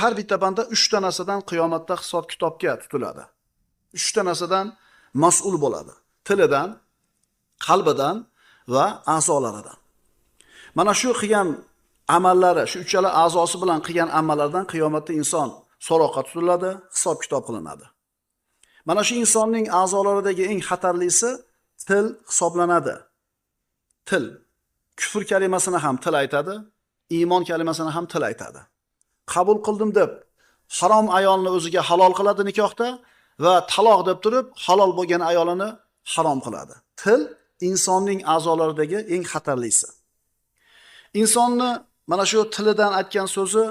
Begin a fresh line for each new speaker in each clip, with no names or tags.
Har bitta banda 3 ta narsadan qiyomatda hisob-kitobga tutiladi. 3 ta narsadan mas'ul bo'ladi. Tilidan, qalbidan va a'zolaridan. Mana shu qilgan amallari, shu uchala a'zosi bilan qilgan amallardan qiyomatda inson so'roqqa tutiladi, hisob-kitob qilinadi. Mana shu insonning a'zolaridagi eng xatarlisi til hisoblanadi. Til. Kufr kalimasini ham til aytadi, iymon kalimasini ham til aytadi. Qabul qildim deb harom ayolni o'ziga halol qiladi nikohda va taloq deb turib halol bo'lgan ayolini harom qiladi. Til insonning a'zolaridagi eng xatarlisi. Insonni mana shu tilidan aytgan so'zi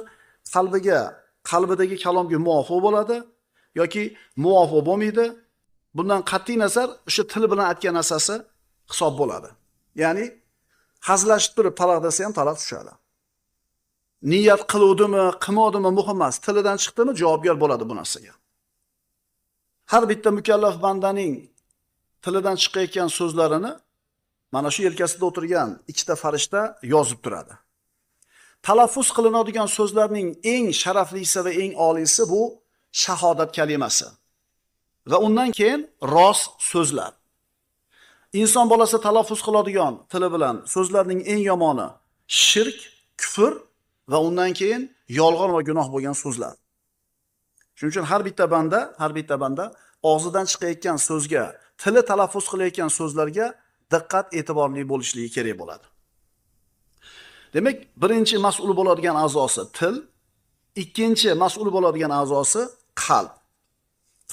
qalbidagi kalomga muvofiq bo'ladi yoki muvofiq bo'lmaydi. Bundan qat'iy nazar o'sha til bilan aytgan narsasi hisob bo'ladi. Ya'ni hazlashib turib taloq desa ham taloq tushadi. Niyat qiluvdimi, qilmadimi muhim emas. Tilidan chiqdimi javobgar bo'ladi bu narsaga. Har bitta mukallaf bandaning tilidan chiqayotgan so'zlarini mana shu yelkasida o'tirgan ikkita farishta yozib turadi. Talaffuz qilinadigan so'zlarning eng sharaflisi va eng oliysi bu shahodat kalimasi. Va undan keyin rost so'zlar. Inson bolasi talaffuz qiladigan tili bilan so'zlarning eng yomoni shirk, kufr va undan keyin yolg'on va gunoh bo'lgan so'zlar. Shuning uchun har bitta banda og'zidan chiqayotgan so'zga, tili talaffuz qilayotgan so'zlarga diqqat e'tiborli bo'lishligi kerak bo'ladi. Demak, birinchi mas'ul bo'ladigan a'zosi til, ikkinchi mas'ul bo'ladigan a'zosi qalb.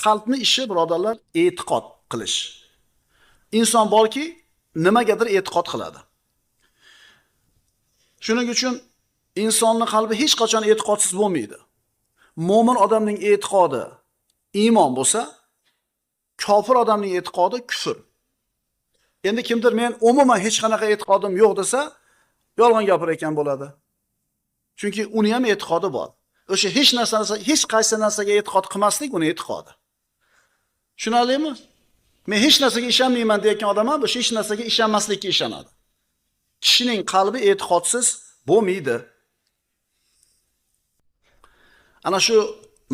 Qalbning ishi birodarlar e'tiqod qilish. Inson borki, nimagadir e'tiqod qiladi. Shuning uchun insonning qalbi hech qachon e'tiqodsiz bo'lmaydi. Mo'min odamning e'tiqodi iymon bo'lsa, kofir odamning e'tiqodi kufr. Endi kimdir men umuman hech qanaqa e'tiqodim yo'q desa, yolg'on gapirayotgan bo'ladi. Chunki uni ham e'tiqodi bor. O'sha hech qaysi narsaga e'tiqod qilmaslik uni e'tiqodi. Tushunarlimi? Men hech narsaga ishonmayman deyotgan odam ham o'sha hech narsaga ishonmaslikka ishonadi. Kishining qalbi e'tiqodsiz bo'lmaydi. Ana shu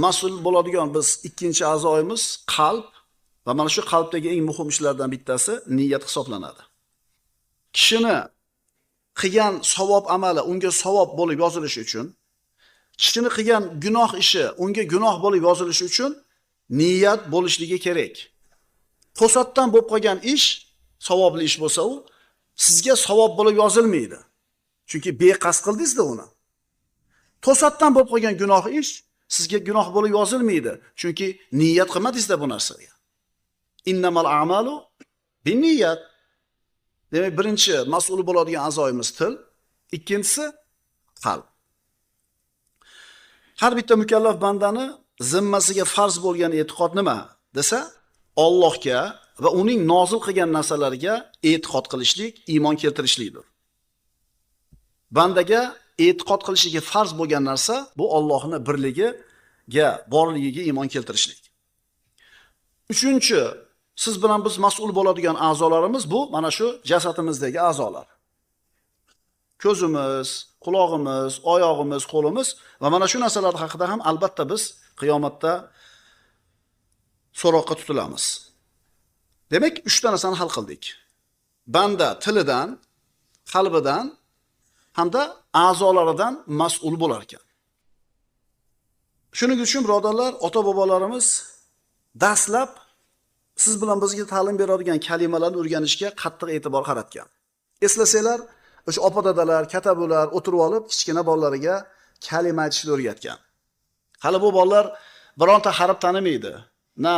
mas'ul bo'ladigan biz ikkinchi a'zoyimiz qalb va mana shu qalbdagi eng muhim ishlardan bittasi niyat hisoblanadi. Kishini qilgan savob amali unga savob bo'lib yozilishi uchun, kishini qilgan gunoh ishi unga gunoh bo'lib yozilishi uchun niyat bo'lishligi kerak. To'satdan bo'lib qolgan ish savobli ish bo'lsa, u sizga savob bo'lib yozilmaydi. Chunki beqasd qildingiz-da uni. To'satdan bo'lib qolgan gunoh ish sizga gunoh bo'lib yozilmaydi. Chunki niyat qilmadingiz-da bu narsaga. Innamal a'malu binniyat. Demak, birinchi mas'ul bo'ladigan a'zoyimiz til, ikkinchisi qalb. Har bitta mukallaf bandani zimmasiga farz bo'lgan e'tiqod nima desa, Allohga va uning nozil qilgan narsalariga e'tiqod qilishlik, iymon keltirishlikdir. Bandaga e'tiqod qilishiga farz bo'lgan narsa bu Allohning birligiga, borligiga iymon keltirishlik. Uchinchi, siz bilan biz mas'ul bo'ladigan a'zolarimiz bu mana shu jasadimizdagi a'zolar. Ko'zimiz, quloqimiz, oyog'imiz, qo'limiz va mana shu narsalar haqida ham albatta biz qiyomatda so'roqqa tutilamiz. Demak, 3 ta narsani hal qildik. Banda tilidan, qalbidan hamda a'zolaridan mas'ul bo'lar ekan. Shuning uchun birodarlar, ota-bobolarimiz dastlab siz bilan bizga ta'lim beradigan kalimalarni o'rganishga qattiq e'tibor qaratgan. Eslasanglar, o'sha opa-dadalar, katabular o'tirib olib, kichkina bolalariga kalima aytishni o'rgatgan. Hali bu bolalar bironta harf tanimaydi. Na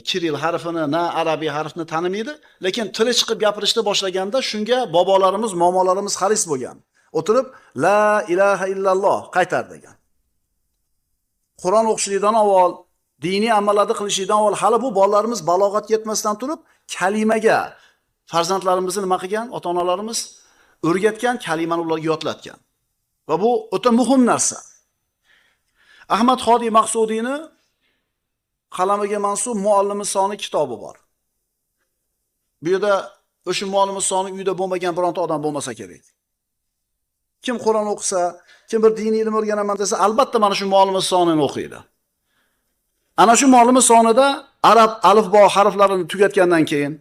kiril harfini, na arabiy harfni tanimaydi, lekin tili chiqib gapirishni boshlaganda shunga bobolarimiz, momolarimiz haris bo'lgan. O'tirib la ilaha illalloh qaytar degan. Qur'on o'qishlikdan avval, diniy amallarni qilishlikdan avval hali bu bolalarimiz balog'at yetmasdan turib kalimaga farzandlarimizni nima qilgan? Ota-onalarimiz o'rgatgan, kalimani ularga yodlatgan. Va bu o'ta muhim narsa. Ahmad Xodiy Maqsudiyni qalamiga mansub Muallimi soni kitobi bor. Bu yerda o'sha Muallimi soni uyda bo'lmagan bironta odam bo'lmasa kerak. Kim Qur'on o'qisa, kim bir diniy ilm o'rganaman desa, albatta mana shu muallimi sonini o'qiydi. Ana shu muallimi sonida arab alifbo harflarini tugatgandan keyin,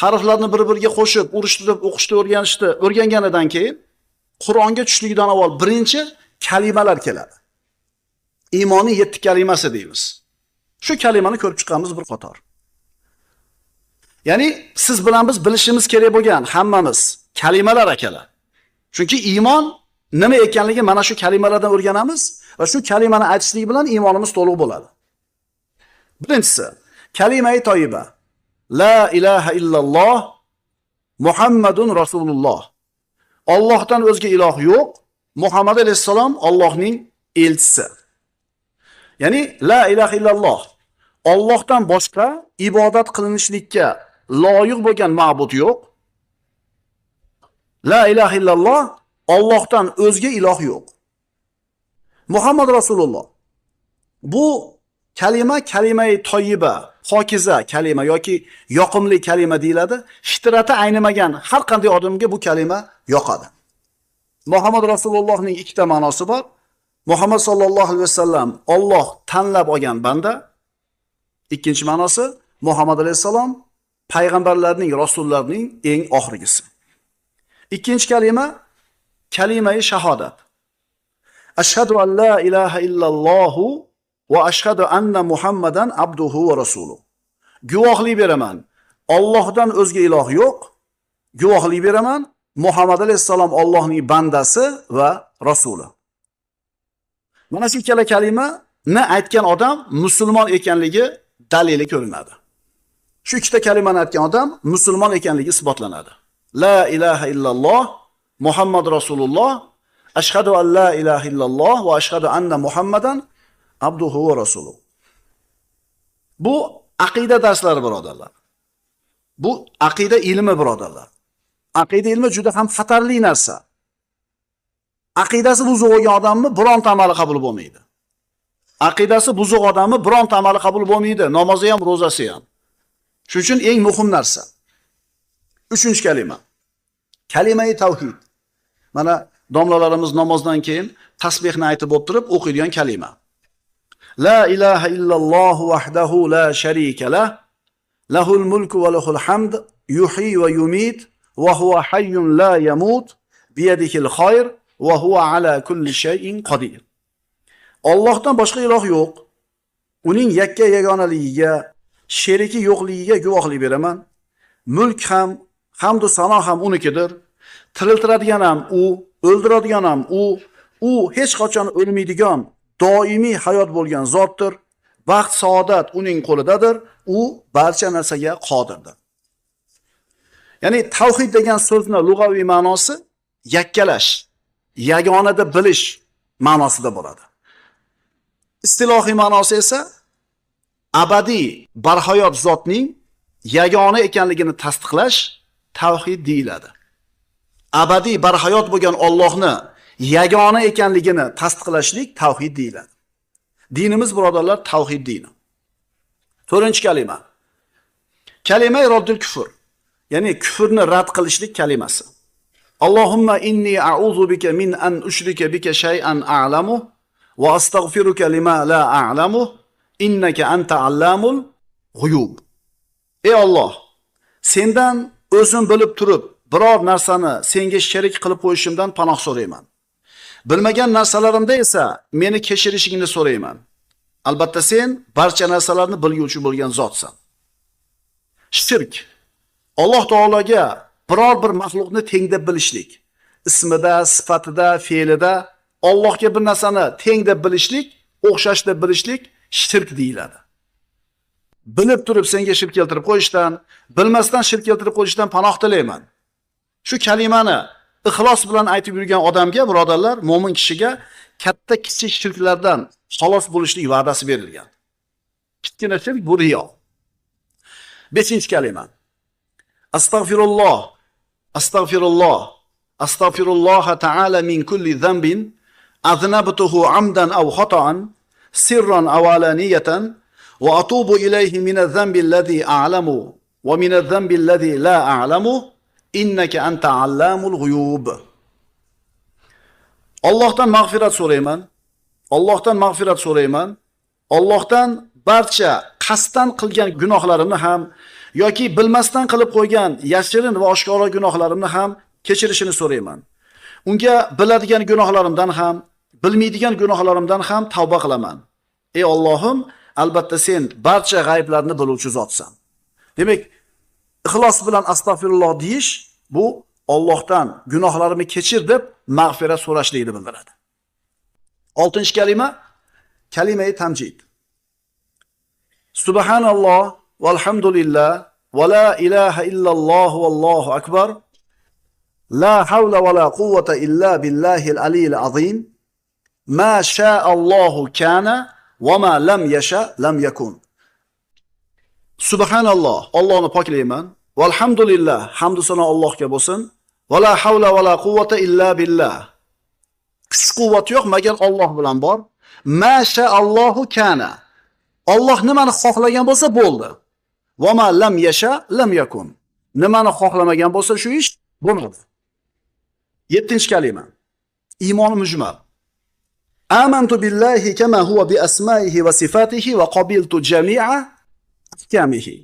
harflarni bir-biriga qo'shib, urishtirib, o'qishni o'rganganidan keyin Qur'onga tushligidan avval birinchi kalimalar keladi. Iymoniy 7 kalimasi deymiz. Shu kalimani ko'rib chiqqanmiz bir qator. Ya'ni siz bilan biz bilishimiz kerak bo'lgan hammamiz kalimalar akalar. Chunki iymon nima ekanligi mana shu kalimalardan o'rganamiz va shu kalimani aytishlik bilan iymonimiz to'liq bo'ladi. Birinchisi, kalima-i toyiba. La ilaha illalloh Muhammadun Rasululloh. Allohdan o'zga iloh yo'q. Muhammad alayhisalom Allohning elchisi. Ya'ni la ilaha illalloh. Allohdan boshqa ibodat qilinishlikka loyiq bo'lgan ma'bud yo'q. La ilaha illalloh, Allohdan o'zga iloh yo'q. Muhammad Rasululloh. Bu kalima-i toyiba, pokiza kalima yoki yoqimli kalima deyiladi. Fitrati aynimagan har qanday odamga bu kalima yoqadi. Muhammad Rasulullohning ikkita ma'nosi bor. Muhammad sallallohu alayhi vasallam Alloh tanlab olgan banda. Ikkinchi ma'nosi Muhammad alayhisalom payg'ambarlarning, rasullarning eng oxirgisi. Ikkinchi kalima kalima-i shahodat. Ashhadu an la ilaha illalloh va ashhadu anna Muhammadan abduhu va rasuluh. Guvohlik beraman, Allohdan o'zga iloh yo'q. Guvohlik beraman, Muhammad alayhisalom Allohning bandasi va rasuli. Mana shu ikkala kalimani aytgan odam musulmon ekanligi dalili ko'rinadi. Shu ikkita kalimani aytgan odam musulmon ekanligi isbotlanadi. La ilaha illalloh Muhammad Rasululloh, ashhadu an la ilaha illalloh va ashhadu anna Muhammadan abduhu va rasuluh. Bu aqida darslari birodarlar. Bu aqida ilmi birodarlar. Aqida ilmi juda ham xatarli narsa. Aqidasi buzuq bo'lgan odamni bironta amali qabul bo'lmaydi. Aqidasi buzuq odamni bironta amali qabul bo'lmaydi, namozi ham, ro'zasi ham. Shuning uchun eng muhim narsa. Uchinchi kalima. Kalima-i tavhid. Mana domlalarimiz namozdan keyin tasbihni aytib o'tirib o'qiydigan kalima. La ilaha illalloh vahdahu la sharika lah, lahul mulku va lahul hamd, yuhyi va yumit, va huwa hayyun la yamut, biyadihil khayr, va huwa ala kulli shay'in qodir. Allohdan boshqa iloh yo'q. Uning yakka yagonaligiga, sheriki yo'qligiga guvohlik beraman. Mulk ham, hamdu sano ham unikidir. Tiriltiradigan ham u, o'ldiradigan ham u. U hech qachon o'lmaydigan, doimiy hayot bo'lgan zotdir. Baxt, saodat uning qo'lidadir. U barcha narsaga qodirdir. Ya'ni tavhid degan so'zning lug'aviy ma'nosi yakkalash, yagonada bilish ma'nosida bo'ladi. Istilohiy ma'nosi esa abadiy, barhayot zotning yagona ekanligini tasdiqlash tavhid deyiladi. Abadiy, barhayot bo'lgan Allohni yagona ekanligini tasdiqlashlik tavhid deyiladi. Dinimiz birodarlar tavhid dini. 4-chi kalima. Kalima-i roddul kufr. Ya'ni kufrni rad qilishlik kalimasi. Allohumma inni a'udhu bika min an ushrika bika shay'an a'lamu va astaghfiruka lima la a'lamu innaka anta allamul g'uyub. Ey Alloh, sendan o'zim bilib turib biror narsani senga sherik qilib qo'yishimdan panoh so'rayman. Bilmagan narsalarimda esa meni kechirishingni so'rayman. Albatta sen barcha narsalarni bilguvchi bo'lgan zotsan. Shirk. Alloh taologa biror bir maxluqni teng deb bilishlik. Ismida, sifatida, fe'lida Allohga bir narsani teng deb bilishlik, o'xshash deb bilishlik shirk deyiladi. Bilib turib senga shirk keltirib qo'yishdan, bilmasdan shirk keltirib qo'yishdan panoh tilayman. Shu kalimani ixlos bilan aytib yurgan odamga, birodarlar, mo'min kishiga katta kichik shirklardan xalos bo'lishlik va'dasi berilgan. Kichkina shirk bu riyo. 5-chi kalima. Astagfirulloh. Astagfirulloh. Astagfirulloh ta'ala min kulli dhanbin aznabtuhu amdan aw khata'an sirran aw alaniyatan wa atubu ilayhi min adh-dhanbi alladhi a'lamu wa min adh-dhanbi alladhi la a'lamu innaka anta allamul ghuyub. Allohdan mag'firat so'rayman. Allohdan mag'firat so'rayman. Allohdan barcha qasddan qilgan gunohlarimni ham yoki bilmasdan qilib qo'ygan yashirin va oshkora gunohlarimni ham kechirishini so'rayman. Unga biladigan gunohlarimdan ham, bilmaydigan gunohlarimdan ham tavba qilaman. Ey Allohim, albatta sen barcha g'ayblarni biluvchi zotsan. Demak, ixlos bilan astag'firulloh deyish bu Allohdan gunohlarimni kechir deb mag'firat so'rashlikni bildiradi. 6-kalima kalima-i tamjid. Subhanalloh valhamdulillah va la ilaha illalloh vallohu akbar. La havla va la quvvata illa billahil aliyyil azim. Ma sha'allohu kana va ma lam yasha lam yakun. Subhanalloh, Allohni poklayman. Valhamdulillah, hamd sano Allohga bo'lsin. Va la havla va la quvvata illa billah. Kuch-quvvat yo'q magar Alloh bilan bor. Ma sha'allohu kana. Alloh nimani xohlagan bo'lsa bo'ldi. Va ma lam yasha lam yakun. Nimani xohlamagan bo'lsa shu ish bo'lmadi. 7-kalima. Iymon mujmal. Amantu billahi kama huwa bi asma'ihi va sifatihi va qabiltu jami'a ahkamihi.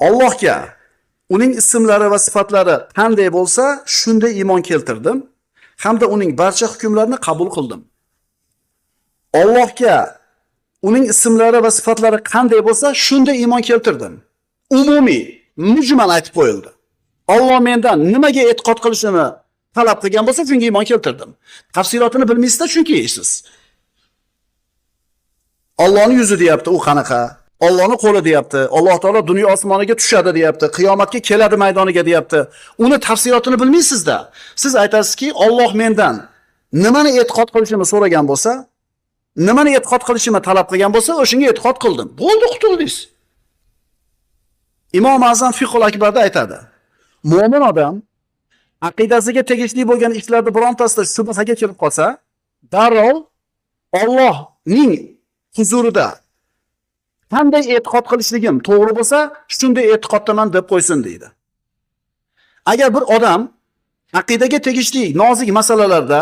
Allohga uning ismlari va sifatlari qanday bo'lsa, shunday iymon keltirdim hamda uning barcha hukmlarini qabul qildim. Allohga uning ismlari va sifatlari qanday bo'lsa, shunday iymon keltirdim. Umumiy, mujmal aytib qo'yildi. Alloh mendan nimaga e'tiqod qilishimni talab qilgan bo'lsa, shunga iymon keltirdim. Tafsilotini bilmaysizda chunki siz. Allohning yuzi deyapti, u qanaqa? Allohning qo'li deyapti. Alloh taolo dunyo osmoniga tushadi deyapti. Qiyomatga keladi maydoniga deyapti. Uni tafsilotini bilmaysizda. Siz aytasizki, Alloh mendan nimani e'tiqod qilishimni so'ragan bo'lsa, nimani e'tiqod qilishimni talab qilgan bo'lsa, o'shanga e'tiqod qildim. Bo'ldi, qutuldingiz. Imom Azam Fiqhul Akbarda aytadi. Mo'min odam aqidasiga tegishli bo'lgan ishlarda birontasida shubhaga kirib qolsa, darrov Allohning huzurida qanday e'tiqod qilishligim to'g'ri bo'lsa, shunday e'tiqoddaman deb qo'ysin deydi. Agar bir odam aqidaga tegishli nozik masalalarda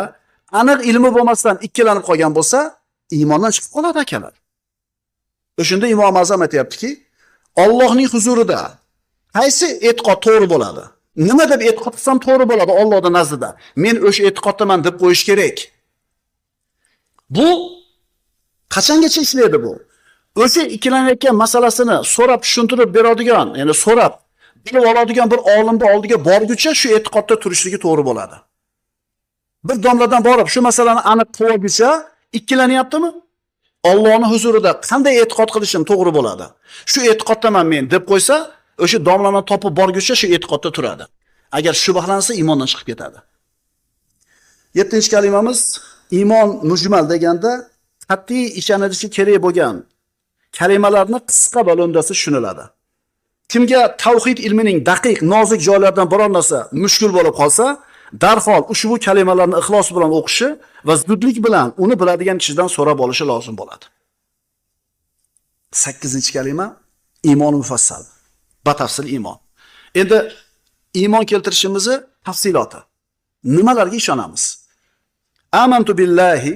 aniq ilmi bo'lmasdan ikkilanib qolgan bo'lsa, iymondan chiqib qoladi akalar. O'shunda Imom Azam aytayaptiki, Allohning huzurida qaysi e'tiqod to'g'ri bo'ladi? Nima deb e'tiqod qilsam to'g'ri bo'ladi Allohning nazdida? Men o'sha e'tiqoddaman deb qo'yish kerak. Bu qachongacha ishlaydi bu? O'sha ikkilanayotgan masalasini so'rab tushuntirib beradigan, ya'ni so'rab bilib oladigan bir olimning oldiga borguncha shu e'tiqodda turishligi to'g'ri bo'ladi. Bir domladan borib shu masalani aniq qilguncha ikkilanyaptimi? Allohning huzurida qanday e'tiqod qilishim to'g'ri bo'ladi? Shu e'tiqoddaman men deb qo'ysa, o'sha domlani topib borguncha shu e'tiqodda turadi. Agar shubhalansa iymondan chiqib ketadi. 7-kalimamiz iymon mujmal deganda qat'iy ishonilishi kerak bo'lgan kalimalarni qisqa bo'limda tushuniladi. Kimga tavhid ilmining daqiq, nozik joylaridan biror narsa mushkul bo'lib qolsa, darhol ushbu kalimalarni ixlos bilan o'qishi va zudlik bilan uni biladigan kishidan so'rab olishi lozim bo'ladi. 8-kalima iymon mufassal. Batafsil iymon. Endi iymon keltirishimizni tafsiloti. Nimalarga ishonamiz? Amantu billahi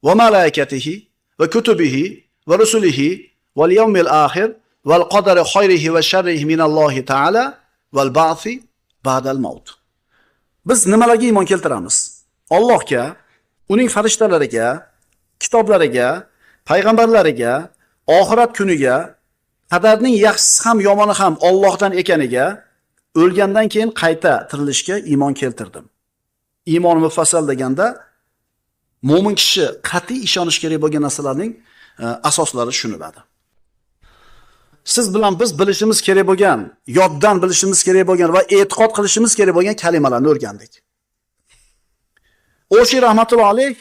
va malaikatihi va kutubihi va rusulihi val yawmil akhir val qadari khayrihi va sharrihi minallohi ta'ala val ba'thi ba'dal maut. Biz nimalarga iymon keltiramiz? Allohga, uning farishtalariga, kitoblariga, payg'ambarlariga, oxirat kuniga, qadarning yaxshisi ham yomoni ham Allohdan ekaniga, o'lgandan keyin qayta tirilishga iymon keltirdim. Iymon mufassal deganda mo'min kishi qat'iy ishonish kerak bo'lgan narsalarning asoslari tushuniladi. Siz bilan biz bilishimiz kerak bo'lgan, yoddan bilishimiz kerak bo'lgan va e'tiqod qilishimiz kerak bo'lgan kalimalarni o'rgandik. O'shi rahmatulloh alayh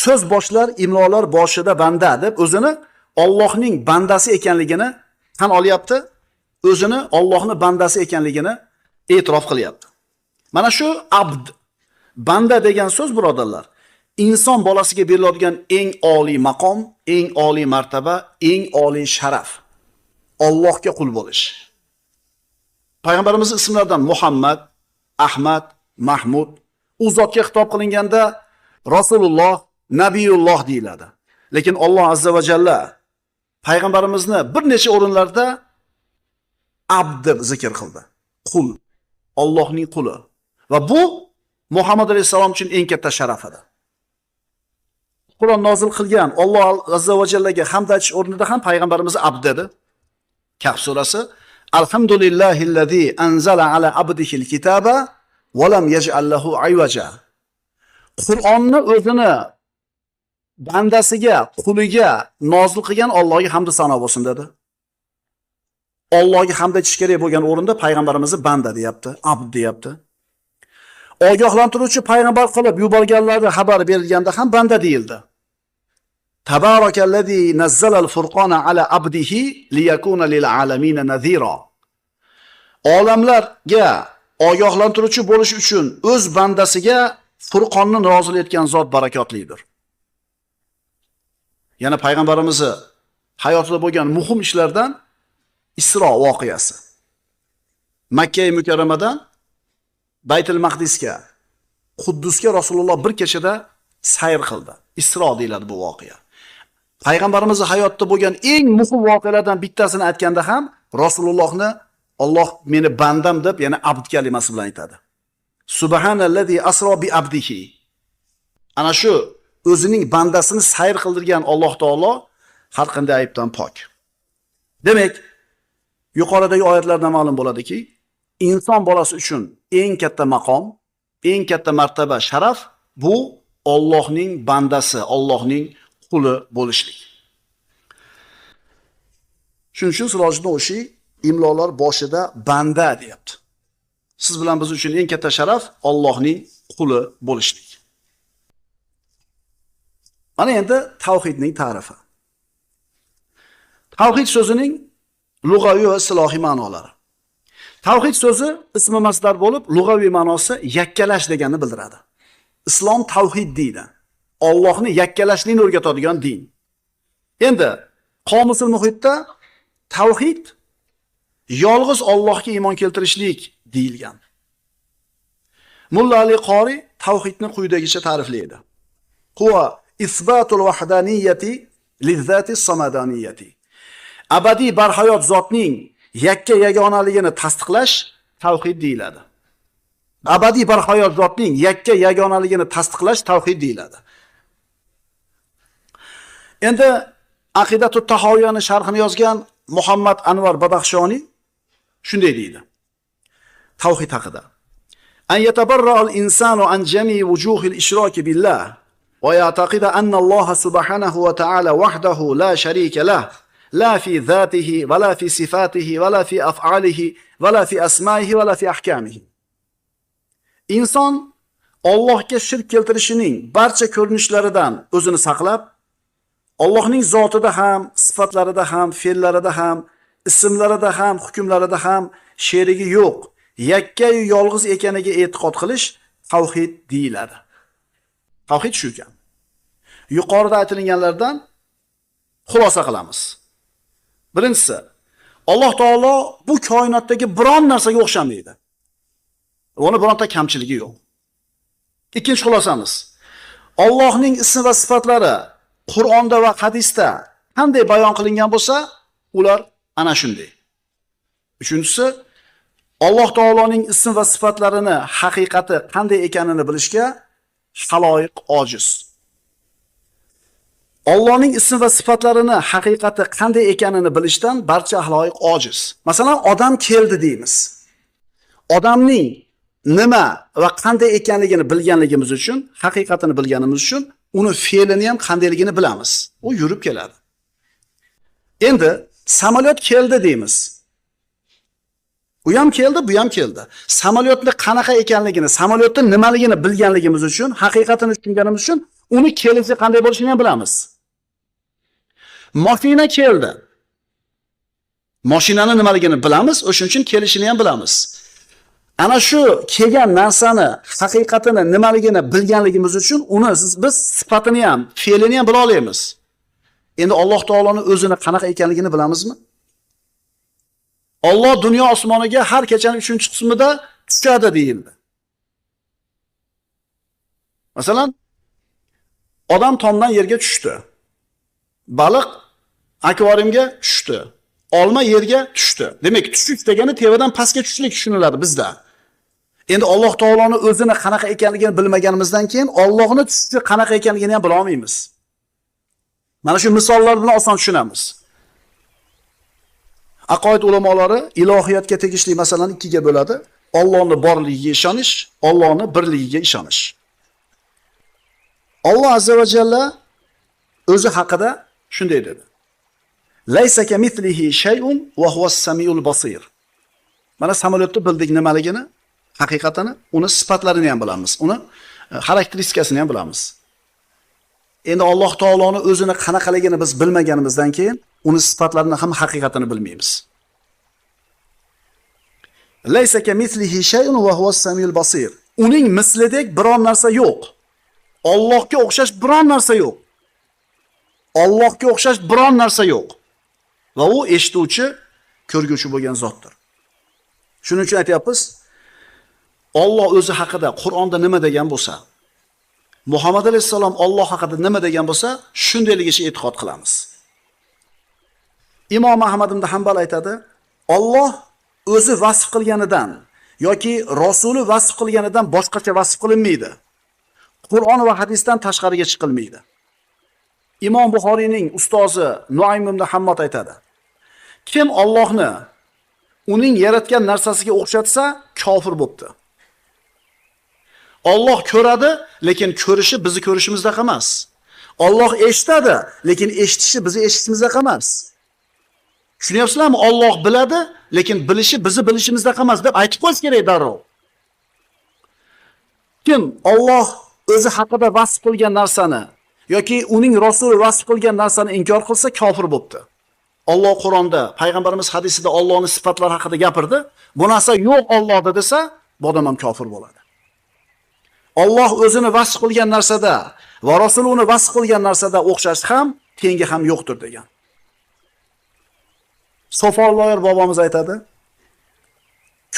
so'z boshlar, imlolar boshida banda deb o'zini Allohning bandasi ekanligini tan olyapti, o'zini Allohning bandasi ekanligini e'tirof qilyapti. Mana shu abd, banda degan so'z birodarlar, inson bolasiga beriladigan eng oliy maqom, eng oliy martaba, eng oliy sharaf. Allohga qul bo'lish. Payg'ambarimizning ismlaridan Muhammad, Ahmad, Mahmud, u zotga xitob qilinganda Rasululloh, Nabiyulloh deyiladi. Lekin Alloh azza va jalla payg'ambarimizni bir necha o'rinlarda abd deb zikr qildi. Qul, Allohning quli. Va bu Muhammad alayhisalom uchun eng katta sharaf edi. Qur'on nozil qilgan Alloh azza va jallaga hamd aytish o'rnida ham payg'ambarimiz abd dedi. Kahf surasi: Alhamdulillahillazi anzala ala abdihil kitaba va lam yaj'al lahu aywaja. Qur'onni o'zini bandasiga, quliga nozil qilgan Allohga hamd sano bo'lsin dedi. Allohga hamd aytish kerak bo'lgan o'rinda payg'ambarimizni banda deyapti, abd deyapti. Ogohlantiruvchi payg'ambar qilib yuborganlarga xabar berilganda ham banda deyildi. Tabarakallazi nazzala al-furqona ala abdihi liyakuna lil alamin nadhira. Olamlarga ogohlantiruvchi bo'lish uchun o'z bandasiga Furqonni nozil etgan zot barakotlidir. Yana payg'ambarimizni hayotida bo'lgan muhim ishlardan Isro voqeasi. Makka mukarramadan Baytul Maqdisga, Quddusga Rasululloh bir kechada sayr qildi. Isro deyiladi bu voqea. Payg'ambarimizning hayotida bo'lgan eng muhim voqealardan bittasini aytganda ham Rasulullohni Alloh meni bandam deb, ya'ni abd kalimasi bilan aytadi. Subhanallazi asro bi abdihi. Ana shu o'zining bandasini sayr qildirgan Alloh taolo har qanday aybdan pok. Demak, yuqoridagi oyatlardan ma'lum bo'ladiki, inson bolasi uchun eng katta maqom, eng katta martaba, sharaf bu Allohning bandasi, Allohning quli bo'lishlik. Shuning uchun Sirojid Nursiy imlolar boshida banda deyapti. Siz bilan biz uchun eng katta sharaf Allohning quli bo'lishlik. Mana endi tavhidning ta'rifi. Tavhid so'zining lug'aviy va istilohiy ma'nolari. Tavhid so'zi ismi masdar bo'lib, lug'aviy ma'nosi yakkalash deganini bildiradi. Islom tavhid deydi. Allohni yakkalashlikni o'rgatadigan din. Endi qomusil muhitda tavhid yolg'iz Allohga iymon keltirishlik deyilgan. Mulla Ali Qori tavhidni quyidagicha ta'riflaydi. Huwa isbatul vahdaniyati lizzati samadaniyati. Abadiy barhayot zotning yakka yagonaligini tasdiqlash tavhid deyiladi. Abadiy barhayot zotning yakka yagonaligini tasdiqlash tavhid deyiladi. Endi Aqidatut Tahoviyyani sharhini yozgan Muhammad Anvar Badaxshoniy shunday deydi. Tavhid haqida. An yatabarra al-insanu an jami wujuhi al-ishrak billah wa ya'taqida anna Alloh subhanahu wa ta'ala wahdahu la sharika lah, la fi dhatihi wa la fi sifatihi wa la fi af'alihi wa la fi asma'ihi wa la fi ahkamihi. Inson Allohga shirk keltirishining barcha ko'rinishlaridan o'zini saqlab, Allohning zotida ham, sifatlarida ham, fe'llarida ham, ismlarida ham, hukmlarida ham sherigi yo'q, yakka va yolg'iz ekaniga e'tiqod qilish tavhid deyiladi. Tavhid shu ekan. Yuqorida aytilganlardan xulosa qilamiz. Birinchisi, Alloh taolo bu koinotdagi biron narsaga o'xshamaydi. Uni bironta kamchiligi yo'q. Ikkinchi xulosamiz, Allohning ism va sifatlari Qur'onda va hadisda qanday bayon qilingan bo'lsa, ular ana shunday. Uchinchisi, Alloh taoloning ism va sifatlarini haqiqati qanday ekanini bilishga xaloyiq ojiz. Allohning ism va sifatlarini haqiqati qanday ekanini bilishdan barcha xaloyiq ojiz. Masalan, odam keldi deymiz. Odamning nima va qanday ekanligini bilganligimiz uchun, haqiqatini bilganimiz uchun uni fe'lini ham qandayligini bilamiz. U yurib keladi. Endi samolyot keldi deymiz. U ham keldi, bu ham keldi. Samolyotning qanaqa ekanligini, samolyotning nimaligini bilganligimiz uchun, haqiqatini tushunganimiz uchun uni kelishi qanday bo'lishini ham bilamiz. Mashina keldi. Mashinani nimaligini bilamiz, o'shuning uchun kelishini ham bilamiz. Ana shu kelgan narsani, haqiqatini, nimaligini bilganligimiz uchun uni biz sifatini ham, fe'lini ham bila olamiz. Endi Alloh taoloning o'zini qanaqa ekanligini bilamizmi? Alloh dunyo osmoniga har kechaning 3-qismida tushadi deyildi. Masalan, odam tomdan yerga tushdi. Baliq akvariumga tushdi. Olma yerga tushdi. Demak, tushish degani tevadan pastga tushishlik tushuniladi bizda. Endi Alloh taoloning o'zini qanaqa ekanligini bilmaganimizdan keyin Allohning tushishi qanaqa ekanligini ham bila olmaymiz. Mana shu misollar bilan oson tushunamiz. Aqoid ulamolari ilohiyatga tegishli masalani ikkiga bo'ladi. Allohning borligiga ishonish, Allohning birligiga ishonish. Alloh azza va jalla o'zi haqida shunday dedi. Laysa kamithlihi shay'un wa huwa as-sami'ul basir. Mana samolyotni bildik nimaligini, haqiqatini, uni sifatlarini ham bilamiz, uni xarakteristikasini ham bilamiz. Endi Alloh taoloning o'zini qanaqaligini biz bilmaganimizdan keyin uni sifatlarini ham haqiqatini bilmaymiz. Laysa kamithlihi shay'un wa huwa as-sami'ul basir. Uning mislidek biron narsa yo'q. Allohga o'xshash biron narsa yo'q. Allohga o'xshash biron narsa yo'q. Va u eshituvchi, ko'rguvchi bo'lgan zotdir. Shuning uchun aytyapmiz, Alloh o'zi haqida Qur'onda nima degan bo'lsa, Muhammad alayhisalom Alloh haqida nima degan bo'lsa, shundayligiga e'tiqod qilamiz. Imom Ahmad ibn Hanbal aytadi, Alloh o'zi vasf qilganidan yoki rasuli vasf qilganidan boshqacha vasf qilinmaydi. Qur'on va hadisdan tashqariga chiqilmaydi. Imom Buxoriyning ustozi Nuaym ibn Hammad aytadi, kim Allohni uning yaratgan narsasiga o'xshatsa, kofir bo'pti. Alloh ko'radi, lekin ko'rishi bizni ko'rishimizdek emas. Alloh eshitadi, lekin eshitishi bizni eshitishimizdek emas. Tushunyapsizlarmi? Alloh biladi, lekin bilishi bizni bilishimizdek emas deb aytib qo'yish kerak darrov. Kim Alloh o'zi haqida vasf qilgan narsani yoki uning rasuli vasf qilgan narsani inkor qilsa, kofir bo'pti. Alloh Qur'onda, payg'ambarimiz hadisida Allohning sifatlari haqida gapirdi. Bu narsa yo'q Allohda desa, bu odam ham kofir bo'ladi. Alloh o'zini vasf qilgan narsada va rasuli uni vasf qilgan narsada o'xshash ham, tengi ham yo'qdir degan. Soforloyar bobomiz aytadi,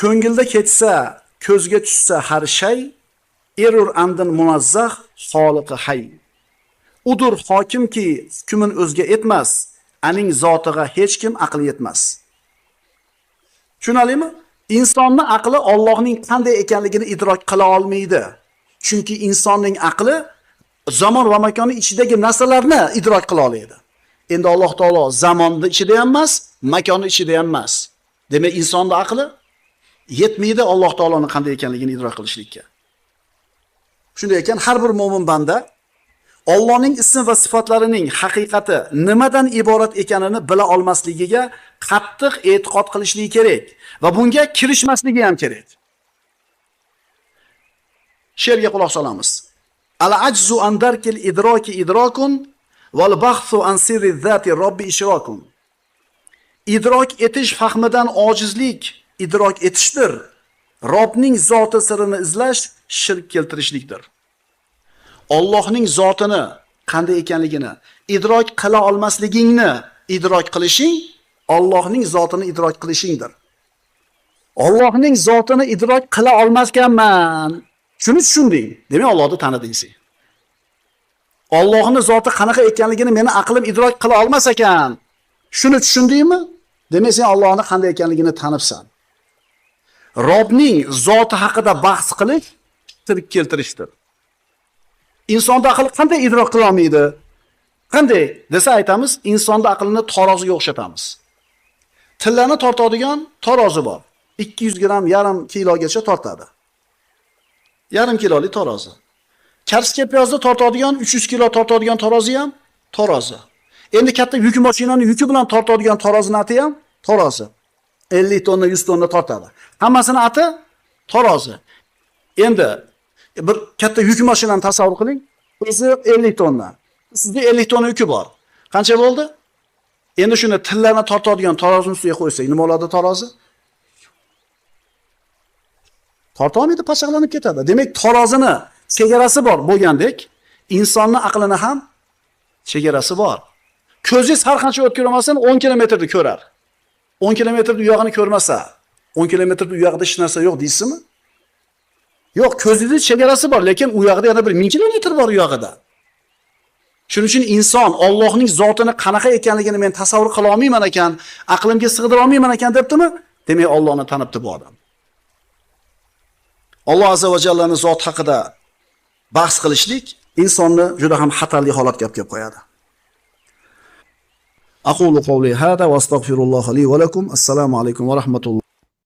ko'ngilda ketsa, ko'zga tushsa har shay, erur andin munazzah xoliqi hay. Udur hokimki hukmin o'zga etmas, aning zotiga hech kim aqli yetmas. Tushunalimi? Insonning aqli Allohning qanday ekanligini idrok qila olmaydi. Chunki insonning aqli zamon va makonning ichidagi narsalarni idrok qila oladi. Endi Alloh taolo zamonning ichida ham emas, makonning ichida ham emas. Demak, insonning aqli yetmaydi Alloh taoloning qanday ekanligini idrok qilishlikka. Shunday ekan, har bir mo'min banda Allohning ism va sifatlarining haqiqati nimadan iborat ekanini bila olmasligiga qattiq e'tiqod qilishligi kerak va bunga kirishmasligi ham kerak. She'rga quloq solamiz. Al-ajzu an darkil idroki idrokun val bahthu an sirri zati robbi ishrakun. Idrok etish fahmidan ojizlik idrok etishdir. Robbning zoti sirini izlash shirk keltirishlikdir. Allohning zotini qanday ekanligini idrok qila olmasligingni idrok qilishing Allohning zotini idrok qilishingdir. Allohning zotini idrok qila olmaskanman. Shuni tushunding. Demak, Allohni taniding sen. Allohning zoti qanaqa ekanligini meni aqlim idrok qila olmas ekan. Shuni tushundingmi? Demak, sen Allohning qanday ekanligini tanibsan. Robbning zoti haqida bahs qilish shirk keltirishdir. Insonning aqli qanday idrok qila olmaydi? Qanday desa aytamiz, insonning aqlini taroziga o'xshatamiz. Tillarni tortadigan tarozi bor. 200 gram, yarim kilogacha tortadi. Yarim kilolik tarozi. Kartoshka piyozni tortadigan 300 kilo tortadigan tarozi ham tarozi. Endi katta yuk mashinani yuki bilan tortadigan tarozini ati ham tarozi. 50 tonna, 100 tonna tortadi. Hammasini ati tarozi. Endi bir katta yuk mashinani tasavvur qiling. O'zi 50 tonna. Sizda 50 tonna yuki bor. Qancha bo'ldi? Endi shuni tillarni tortadigan tarozini ustiga qo'ysak, nima bo'ladi tarozi? Torta olmaydi, pachaqlanib ketadi. Demak, tarozini chegarasi bor bo'lgandek, insonning aqlini ham chegarasi bor. Ko'zingiz har qancha o'tkir olmasin, 10 kilometrni ko'rar. 10 kilometrni u yog'ini ko'rmasa, 10 kilometrni u yoqda hech narsa yo'q deysizmi? Yo'q, ko'zingiz chegarasi bor, lekin u yoqda yana bir 1000 kilometr bor u yoqida. Shuning uchun inson Allohning zotini qanaqa ekanligini men tasavvur qila olmayman ekan, aqlimga sig'dira olmayman ekan debdimi? Demak, Allohni tanibdi bu odam. Alloh azza va jallaning zot haqida bahs qilishlik insonni juda ham xatarli holatga olib kelib qo'yadi. Aqulu qawli hada va astagfirulloh li va lakum. Assalomu alaykum va rahmatulloh.